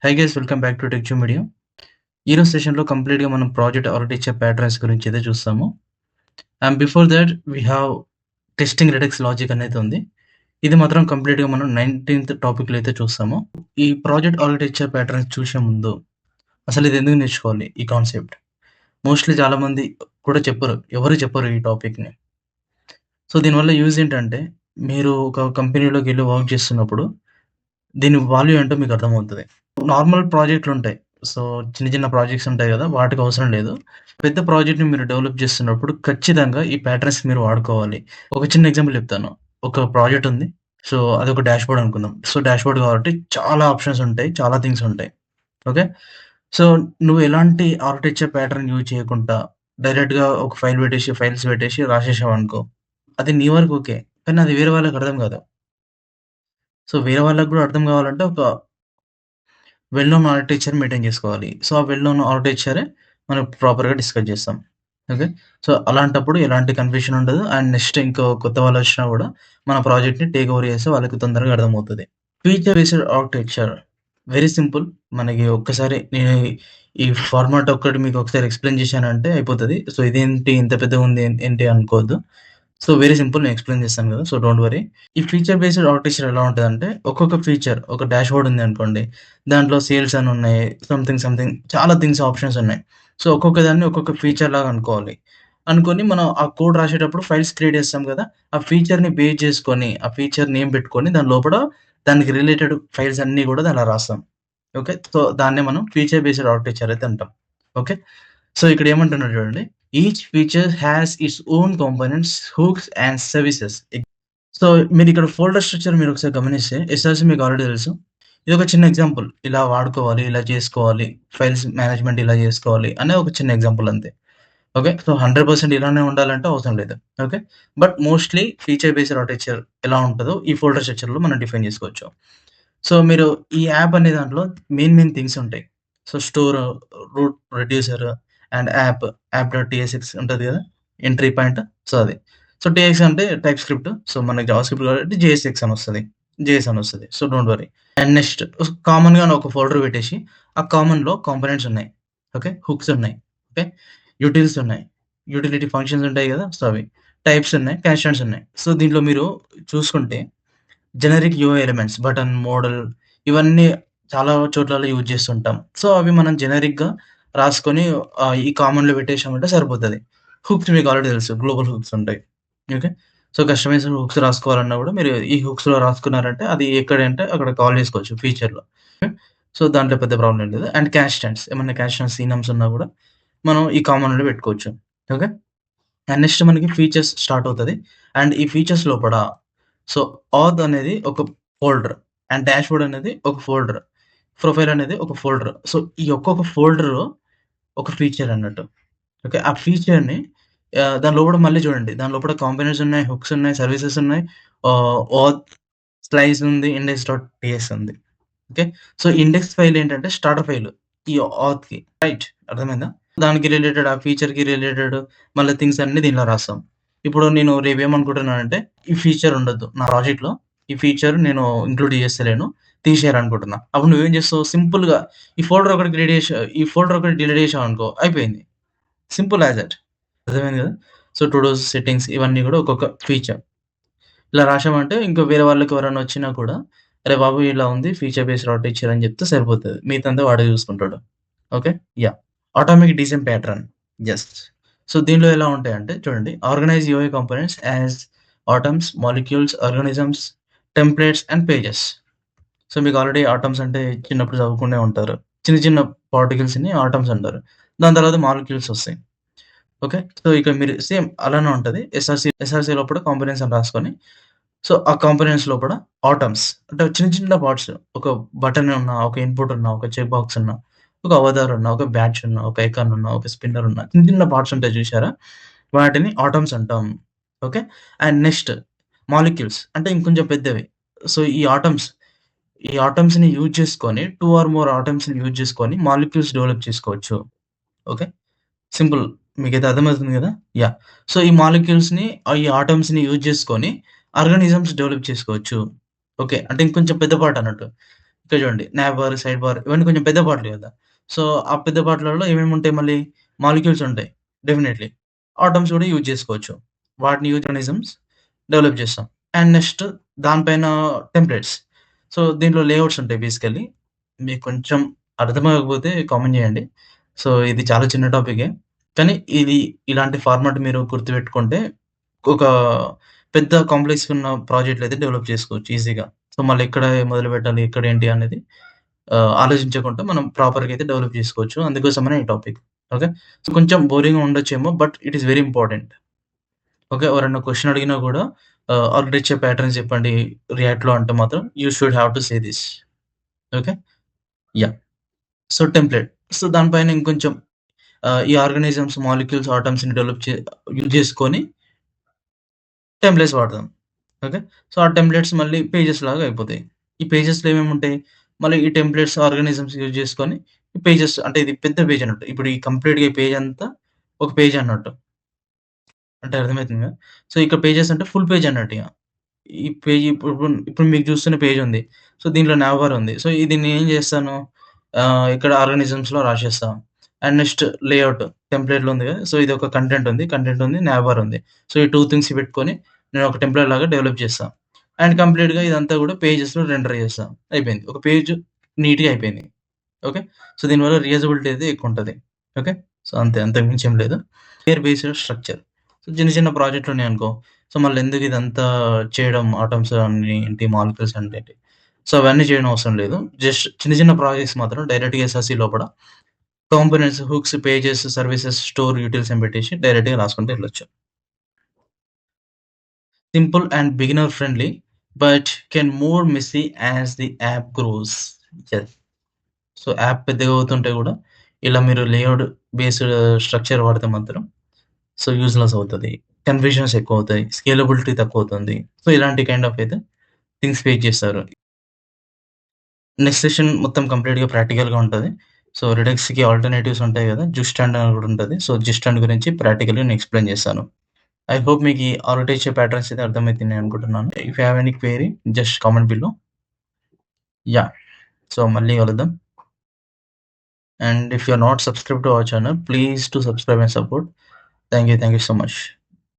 Hi guys welcome back to tech media. ఈరోజు సెషన్లో కంప్లీట్గా మనం ప్రాజెక్ట్ ఆర్కిటెక్చర్ ప్యాటర్న్స్ గురించి అయితే చూస్తాము. And before that we have testing redex logic అనేది ఉంది. ఇది మాత్రం కంప్లీట్గా మనం 19th టాపిక్లో అయితే చూస్తాము. ఈ ప్రాజెక్ట్ ఆర్కిటెక్చర్ ప్యాటర్న్స్ చూసే ముందు అసలు ఇది ఎందుకు నేర్చుకోవాలి ఈ కాన్సెప్ట్? మోస్ట్లీ చాలామంది కూడా చెప్పరు, ఎవరు చెప్పరు ఈ టాపిక్ని. సో దీనివల్ల యూజ్ ఏంటంటే, మీరు ఒక కంపెనీలోకి వెళ్ళి వర్క్ చేస్తున్నప్పుడు దీని వాల్యూ ఏంటో మీకు అర్థమవుతది. నార్మల్ ప్రాజెక్ట్‌లుంటాయి. సో, చిన్న చిన్న ప్రాజెక్ట్స్ ఉంటాయి గదా! వాటికి అవసరం లేదు. పెద్ద ప్రాజెక్ట్‌ని మీరు డెవలప్ చేస్తున్నప్పుడు ఖచ్చితంగా ఈ ప్యాటర్న్స్ మీరు వాడుకోవాలి. ఒక చిన్న ఎగ్జాంపుల్ చెప్తాను. ఒక ప్రాజెక్ట్ ఉంది. సో, అదొక డాష్‌బోర్డ్ అనుకుందాం. సో, డాష్‌బోర్డ్ కాబట్టి చాలా ఆప్షన్స్ ఉంటాయి. చాలా థింగ్స్ ఉంటాయి. ఓకే. సో, నువ్వు ఎలాంటి ఆర్కిటెక్చర్ ప్యాటర్న్ యూజ్ చేయకుండా డైరెక్ట్‌గా ఒక ఫైల్స్ పెట్టేసి రాసేసావనుకో, అది నీ వరకు ఓకే. కానీ అది వేరే వాళ్ళకి అర్థం కాదు. సో, వేరే వాళ్ళకి గూడా అర్థం కావాలంటే ఒక వెల్ నోన్ ఆర్కిటెక్చర్ మెయింటైన్ చేసుకోవాలి. సో, ఆ వెల్ నోన్ ఆర్కిటెక్చరే మనం ప్రాపర్‌గా డిస్కస్ చేస్తాం. ఓకే. సో, అలాంటప్పుడు ఎలాంటి కన్‌ఫ్యూషన్ ఉండదు. అండ్ నెక్స్ట్ ఇంకో కొత్త వాళ్ళొచ్చినా గూడా మన ప్రాజెక్ట్‌ని టేక్ ఓవర్ చేస్తే వాళ్ళకి తొందరగా అర్థమవుతది. Feature based architecture very simple. మనకి ఒక్కసారి నేను ఈ ఫార్మాట్ ఒక్కటి మీకు ఒకసారి ఎక్స్‌ప్లెయిన్ చేశానంటే అయిపోతది. సో, ఇదేంటి ఇంత పెద్దగుంది ఏంటి అనుకోవద్దు. సో, వెరీ సింపుల్ నేను ఎక్స్‌ప్లెయిన్ చేస్తాను గదా! So, don't worry. ఈ ఫీచర్ బేస్డ్ ఆర్కిటెక్చర్ ఎలా ఉంటదంటే, ఒక్కొక్క ఫీచర్ ఒక డాష్‌బోర్డ్ ఉందనుకోండి. దాంట్లో సేల్స్ అని ఉన్నాయి. సంథింగ్ చాలా థింగ్స్ ఆప్షన్స్ ఉన్నాయి. సో, ఒక్కొక్క దాన్ని ఒక్కొక్క ఫీచర్ లాగా అనుకోవాలి. అనుకోని మనం ఆ కోడ్ రాసేటప్పుడు ఫైల్స్ క్రియేట్ చేస్తాం కదా! ఆ ఫీచర్‌ని బేస్ చేసుకొని, ఆ ఫీచర్ నేమ్ పెట్టుకొని దాని లోపల దానికి రిలేటెడ్ ఫైల్స్ అన్నీ గూడా దాంట్లో రాస్తాం. ఓకే. సో, దాన్నే మనం ఫీచర్ బేస్డ్ ఆర్కిటెక్చర్ అయితే అంటాం. ఓకే. సో, ఇక్కడ ఏమంటున్నాడు చూడండి. Each feature has its own components, hooks and services. So, మీరిక్కడ ఫోల్డర్ స్ట్రక్చర్ మీరొకసారి గమనిస్తే ఎస్ఆర్‌సి మీకు ఆల్రెడీ తెలుసు. ఇదొక చిన్న ఎగ్జాంపుల్. ఇలా వాడుకోవాలి, ఇలా చేసుకోవాలి, ఫైల్స్ మేనేజ్‌మెంట్ ఇలా చేసుకోవాలి అనే ఒక చిన్న ఎగ్జాంపుల్ అంతే. ఓకే. సో, 100% ఇలానే ఉండాలంటే అవసరం లేదు. Okay. But mostly feature based architecture ఎలా ఉంటదో ఈ ఫోల్డర్ స్ట్రక్చర్‌లో మనం డిఫైన్ చేసుకోవచ్చు. సో, మీరు ఈ యాప్ అనే దాంట్లో మెయిన్ థింగ్స్ ఉంటాయి. So, store, root reducer and app dot TSX ఉంటది గదా! Entry point. సో, అది. సో, టీఎక్స్ అంటే టైప్ స్క్రిప్ట్. సో, మనకి జావాస్క్రిప్ట్ కాబట్టి జేఎస్ఎక్స్ అనొస్తది. జేఎస్ అనొస్తది. So, don't worry. And next కామన్‌గా ఒక ఫోల్డర్ పెట్టేసి, ఆ కామన్‌లో కాంపోనెంట్స్ ఉన్నాయి. ఓకే. హుక్స్ ఉన్నాయి. ఓకే. యుటిల్స్ ఉన్నాయి. యుటిలిటీ ఫంక్షన్స్ ఉంటాయి గదా! సో, అవి. టైప్స్ ఉన్నాయి. కాన్స్టెంట్స్ ఉన్నాయి. సో, దీంట్లో మీరు చూసుకుంటే generic UI elements, button, model ఇవన్నీ చాలా చోట్లలో యూజ్ చేస్తుంటాం. సో, అవి మనం జెనరిక్‌గా రాసుకొని ఈ కామన్‌లో పెట్టేసామంటే సరిపోతది. హుక్స్ మీకు ఆల్రెడీ తెలుసు. గ్లోబల్ హుక్స్ ఉంటాయి. ఓకే. సో, కస్టమైజ్డ్ హుక్స్ రాసుకోవాలన్నా గూడా మీరు ఈ హుక్స్‌లో రాసుకున్నారంటే అది ఎక్కడంటే అక్కడ కాల్ చేసుకోవచ్చు ఫ్యూచర్‌లో. సో, దాంట్లో పెద్ద ప్రాబ్లమ్ ఏం లేదు. అండ్ కాన్స్టెంట్స్ ఏమన్నా కాన్స్టెంట్స్, సీనమ్స్ ఉన్నా గూడా మనం ఈ కామన్‌లో పెట్టుకోవచ్చు. ఓకే. అండ్ నెక్స్ట్ మనకి ఫీచర్స్ స్టార్ట్ అవుతది. అండ్ ఈ ఫీచర్స్ లోపల సో, ఆథ్ అనేది ఒక ఫోల్డర్. అండ్ డాష్‌బోర్డ్ అనేది ఒక ఫోల్డర్. ప్రొఫైల్ అనేది ఒక ఫోల్డర్. సో, ఈ ఒక్కొక్క ఫోల్డరు ఒక ఫీచర్ అన్నట్టు. ఓకే. ఆ ఫీచర్‌ని దాని లోపల మళ్ళీ చూడండి. దాని లోపల కాంపోనెంట్స్ ఉన్నాయి, హుక్స్ ఉన్నాయి, సర్వీసెస్ ఉన్నాయి. ఆథ్, స్లైస్ ఉంది, ఇండెక్స్ డాట్ టీఎక్స్ ఉంది. ఓకే. సో, ఇండెక్స్ ఫైల్ ఏంటంటే స్టార్టర్ ఫైల్. ఈ ఆథ్‌కి రైట్ అర్థమైందా? దానికి రిలేటెడ్ ఆ ఫీచర్‌కి రిలేటెడ్ మళ్ళీ థింగ్స్ అన్నీ దీనిలో రాస్తాం. ఇప్పుడు నేను రేపేమనుకుంటున్నానంటే ఈ ఫీచర్ ఉండొద్దు. నా ప్రాజెక్ట్‌లో ఈ ఫీచర్ నేను ఇంక్లూడ్ చేస్తలేను. తీసేయాలనుకుంటున్నా. అప్పుడు నువ్వేం చేస్తావు సింపుల్‌గా ఈ ఫోల్డర్ ఒకటి డిలీట్ చేసావనుకో అయిపోయింది. Simple as that. అర్థమైంది కదా! సో, టు డూస్, సెట్టింగ్స్ ఇవన్నీ కూడా ఒక్కొక్క ఫీచర్. ఇలా రాసామంటే ఇంకా వేరే వాళ్ళకి ఎవరైనా వచ్చినా కూడా, "అరే బాబు! ఇలా ఉంది ఫీచర్ బేస్డ్ ఆర్కిటెక్చర్" అని చెప్తే సరిపోతది. మిగతాదంతా వాడే చూసుకుంటాడు. Okay. Yeah! Atomic design pattern. Yes. So, దీనిలో ఎలా ఉంటాయంటే చూడండి. Organise UI components as atoms, molecules, organisms, templates and pages. So, మీకు ఆల్రెడీ ఆటమ్స్ అంటే చిన్నప్పుడు చదువుకునే ఉంటారు. చిన్న చిన్న పార్టికల్స్‌ని ఆటమ్స్ అంటారు. దాని తర్వాత మాలిక్యూల్స్ ఒస్తాయి. ఓకే. సో, ఇక మీరు సేమ్ అలానే ఉంటది. ఎస్ఆర్‌సి లోపల కాంపోనెంట్స్ అని రాసుకొని, సో, ఆ కాంపోనెంట్స్ లోపల ఆటమ్స్ అంటే చిన్న చిన్న పార్ట్స్ ఒక బటన్ ఉన్నా, ఒక ఇన్‌పుట్ ఉన్నా, ఒక చెక్ బాక్స్ ఉన్నా, ఒక అవతార్ ఉన్నా, ఒక బ్యాడ్జ్ ఉన్నా, ఒక ఐకాన్ ఉన్నా, ఒక స్పిన్నర్ ఉన్నా, చిన్న చిన్న పార్ట్స్ ఉంటాయి చూసారా? వాటిని ఆటమ్స్ అంటాం. ఓకే. అండ్ నెక్స్ట్ మాలిక్యూల్స్ అంటే ఇంకొంచెం పెద్దవి. సో, ఈ ఆటమ్స్‌ని యూజ్ చేసుకొని 2 ఆర్ మోర్ ఆటమ్స్‌ని యూజ్ చేసుకొని మాలిక్యూల్స్ డెవలప్ చేసుకోవచ్చు. ఓకే. సింపుల్. మీకైతే అర్థమవుతుంది గదా! యాహ్! సో, ఈ మాలిక్యూల్స్‌ని ఈ ఆటమ్స్‌ని యూజ్ చేసుకొని ఆర్గానిజమ్స్ డెవలప్ చేసుకోవచ్చు. ఓకే. అంటే ఇంకొంచెం పెద్ద పార్ట్ అన్నట్టు. ఇక్కడ చూడండి నావ్ బార్, సైడ్ బార్ ఇవన్నీ కొంచెం పెద్ద బార్‌లు కదా! సో, ఆ పెద్ద బార్‌లలో ఏమేముంటాయి మళ్ళీ మాలిక్యూల్స్ ఉంటాయి. డెఫినైట్‌లీ. ఆటమ్స్ కూడా యూజ్ చేసుకోవచ్చు. వాటిని ఆర్గానిజమ్స్ డెవలప్ చేస్తాం. అండ్ నెక్స్ట్ దాని పైన టెంప్లేట్స్. సో, దీంట్లో లేఔట్స్ ఉంటాయి బేసికల్లీ. మీకు కొంచెం అర్థమవ్వకపోతే కామెంట్ చేయండి. సో, ఇది చాలా చిన్న టాపికే. కానీ ఇది ఇలాంటి ఫార్మాట్ మీరు గుర్తుపెట్టుకుంటే ఒక పెద్ద కాంప్లెక్స్ ఉన్న ప్రాజెక్ట్‌లయితే డెవలప్ చేసుకోవచ్చు ఈజీగా. సో, మళ్ళీ ఎక్కడ మొదలుపెట్టాలి? ఎక్కడ ఏంటి అనేది ఆలోచించకుండా మనం ప్రాపర్‌గా అయితే డెవలప్ చేసుకోవచ్చు. అందుకోసమనే ఈ టాపిక్. ఓకే. సో, కొంచెం బోరింగ్‌గా ఉండొచ్చేమో but it is very important. Okay. ఎవరైనా క్వెషన్ అడిగినా గూడా ఆర్కిటెక్చర్ ప్యాటర్న్స్ చెప్పండి రియాక్ట్‌లో అంటే మాత్రం you should have to say this. Okay. Yeah! So, template. So, దానిపైన ఇంకొంచెం ఈ ఆర్గానిజమ్స్, మాలిక్యూల్స్, ఆటమ్స్‌ని డెవలప్ యూజ్ చేసుకొని టెంప్లేట్స్ వాడదాం. ఓకే. సో, ఆ టెంప్లేట్స్ మళ్ళీ పేజెస్ లాగా అయిపోతాయి. ఈ పేజెస్‌లో ఏమేముంటాయి? మళ్ళీ ఈ టెంప్లేట్స్, ఆర్గానిజమ్స్ యూజ్ చేసుకొని ఈ పేజెస్ అంటే ఇది పెద్ద పేజ్ అన్నట్టు. ఇప్పుడు ఈ కంప్లీట్‌గా ఈ పేజ్ అంతా ఒక పేజ్ అన్నట్టు. అంటే అర్థమైతుందా? సో, ఇక్కడ పేజెస్ అంటే ఫుల్ పేజ్ అన్నట్టిగ. ఈ పేజ్ ఇప్పుడు మీకు చూస్తున్న పేజ్ ఉంది. సో, దీంట్లో నావ్‌బార్ ఉంది. సో, ఇది నేనేం చేస్తాను ఇక్కడ ఆర్గానిజమ్స్‌లో రాసేస్తా. అండ్ నెక్స్ట్ లేఔట్ టెంప్లేట్‌లో ఉంది కదా! సో, ఇది ఒక కంటెంట్ ఉంది, నావ్‌బార్ ఉంది. సో, ఈ 2 థింగ్స్ పెట్టుకొని నేను ఒక టెంప్లేట్ లాగా డెవలప్ చేస్తా. అండ్ కంప్లీట్‌గా ఇదంతా కూడా పేజెస్‌లో రెండర్ చేస్తా. అయిపోయింది. ఒక పేజ్ నీట్‌గా అయిపోయింది. ఓకే. సో, దీనివల్ల రీయూజబిలిటీ అయితే ఎక్కువుంటది. ఓకే. సో, అంతే. అంతకు మించి ఏం లేదు. Layer based structure. సో, చిన్న చిన్న ప్రాజెక్ట్‌లున్నాయనుకో, సో, మళ్ళెందుకు ఇదంతా చేయడం ఆటమ్స్ అని ఏంటి, మాలిక్యూల్స్ అంటే ఏంటి. సో, అవన్నీ చేయడం అవసరం లేదు. జస్ట్ చిన్న చిన్న ప్రాజెక్ట్స్ మాత్రం డైరెక్ట్‌గా ఎస్‌ఆర్‌సి లోపల components, hooks, pages, services, store, utils అని పెట్టేసి డైరెక్ట్‌గా రాసుకుంటూ ఎళ్ళొచ్చు. Simple and beginner friendly but can more messy as the app grows. Yes. So, app పెద్దగా అవుతుంటే గూడా ఇలా మీరు లేఔట్ బేస్డ్ స్ట్రక్చర్ వాడితే మాత్రం సో, యూజ్‌లెస్ అవుతది. కన్ఫ్యూజన్స్ ఎక్కువవుతాయి. స్కేలబిలిటీ తక్కువవుతుంది. సో, ఇలాంటి కైండ్ ఆఫ్ అయితే థింగ్స్ ఫేస్ చేస్తారు. నెక్స్ట్ సెషన్ మొత్తం కంప్లీట్‌గా ప్రాక్టికల్‌గా ఉంటది. సో, రిడక్స్‌కి ఆల్టర్‌నేటివ్స్ ఉంటాయి గదా! జుస్ట్ అని గూడా ఉంటది. సో, జస్ట్ అండ్ గురించి ప్రాక్టికల్‌గా నేను ఎక్స్‌ప్లెయిన్ చేస్తాను. ఐ హోప్ మీకు ఈ ఆర్కిటెక్చర్ ప్యాటర్న్స్ అయితే అర్థమైతున్నాయి అనుకుంటున్నాను. If you have any query just comment below. Yeah! So, మళ్ళీ కలుద్దాం. And if you are not subscribed to our channel please do subscribe and support. Thank you so much.